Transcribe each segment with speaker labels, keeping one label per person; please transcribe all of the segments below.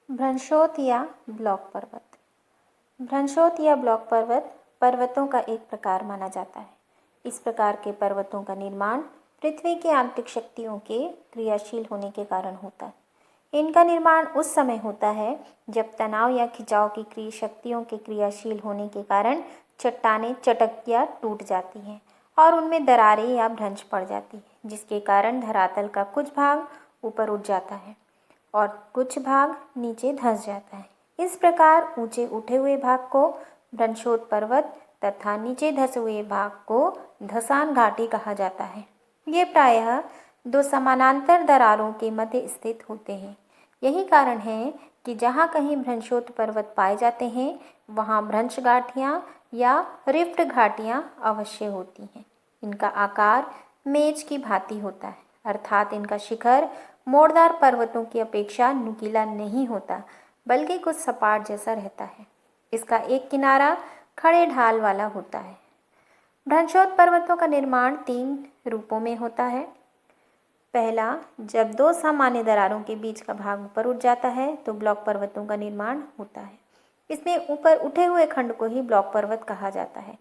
Speaker 1: भ्रंशोत या ब्लॉक पर्वत। भ्रंशोत या ब्लॉक पर्वत पर्वतों का एक प्रकार माना जाता है। इस प्रकार के पर्वतों का निर्माण पृथ्वी की आंतरिक शक्तियों के क्रियाशील होने के कारण होता है। इनका निर्माण उस समय होता है जब तनाव या खिंचाव की शक्तियों के क्रियाशील होने के कारण चट्टानें चटक या टूट जाती हैं और उनमें दरारें या भ्रंश पड़ जाती है, जिसके कारण धरातल का कुछ भाग ऊपर उठ जाता है और कुछ भाग नीचे धंस जाता है। इस प्रकार ऊंचे उठे हुए भाग को भ्रंशोत पर्वत तथा नीचे धंसे हुए भाग को धसान घाटी कहा जाता है। ये प्रायः दो समानांतर दरारों के मध्य स्थित होते हैं। यही कारण है कि जहाँ कहीं भ्रंशोत पर्वत पाए जाते हैं वहाँ भ्रंश घाटियाँ या रिफ्ट घाटियाँ अवश्य होती हैं। इनका आकार मेज की भांति होता है, अर्थात इनका शिखर मोड़दार पर्वतों की अपेक्षा नुकीला नहीं होता, बल्कि कुछ सपाट जैसा रहता है। इसका एक किनारा खड़े ढाल वाला होता है। भ्रंशोत पर्वतों का निर्माण 3 रूपों में होता है। पहला, जब दो सामान्य दरारों के बीच का भाग ऊपर उठ जाता है तो ब्लॉक पर्वतों का निर्माण होता है। इसमें ऊपर उठे हुए खंड को ही ब्लॉक पर्वत कहा जाता है।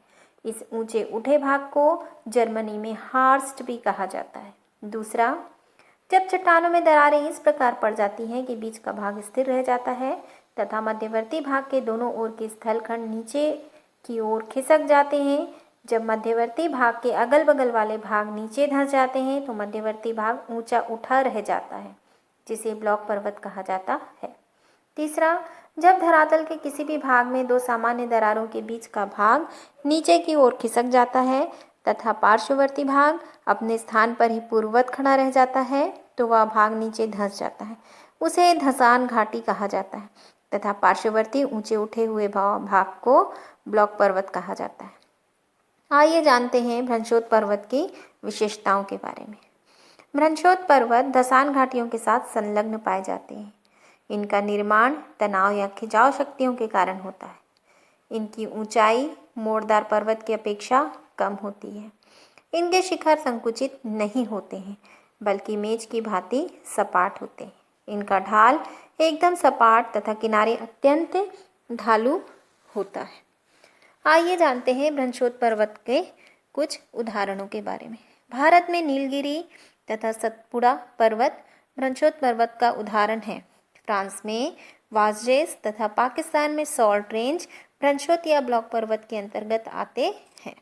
Speaker 1: इस ऊंचे उठे भाग को जर्मनी में हार्स्ट भी कहा जाता है। दूसरा, जब चट्टानों में दरारें इस प्रकार पड़ जाती हैं कि बीच का भाग स्थिर रह जाता है तथा मध्यवर्ती भाग के दोनों ओर के स्थलखंड नीचे की ओर खिसक जाते हैं। जब मध्यवर्ती भाग के अगल बगल वाले भाग नीचे धंस जाते हैं तो मध्यवर्ती भाग ऊंचा उठा रह जाता है, जिसे ब्लॉक पर्वत कहा जाता है। तीसरा, जब धरातल के किसी भी भाग में दो सामान्य दरारों के बीच का भाग नीचे की ओर खिसक जाता है तथा पार्श्ववर्ती भाग अपने स्थान पर ही पूर्ववत खड़ा रह जाता है तो वह भाग नीचे धंस जाता है। उसे धसान घाटी कहा जाता है तथा पार्श्ववर्ती ऊंचे उठे हुए भाग को ब्लॉक पर्वत कहा जाता है। आइए जानते हैं भ्रंशोत पर्वत की विशेषताओं के बारे में। भ्रंशोत पर्वत धसान घाटियों के साथ संलग्न पाए जाते हैं। इनका निर्माण तनाव या खिंचाव शक्तियों के कारण होता है। इनकी ऊंचाई मोड़दार पर्वत की अपेक्षा कम होती है। इनके शिखर संकुचित नहीं होते हैं, बल्कि मेज की भांति सपाट होते हैं। इनका ढाल एकदम सपाट तथा किनारे अत्यंत ढालू होता है। आइए जानते हैं भ्रंशोत पर्वत के कुछ उदाहरणों के बारे में। भारत में नीलगिरी तथा सतपुड़ा पर्वत भ्रंशोत पर्वत का उदाहरण है। फ्रांस में वाजरेस तथा पाकिस्तान में सॉल्ट रेंज भ्रंशोत या ब्लॉक पर्वत के अंतर्गत आते हैं।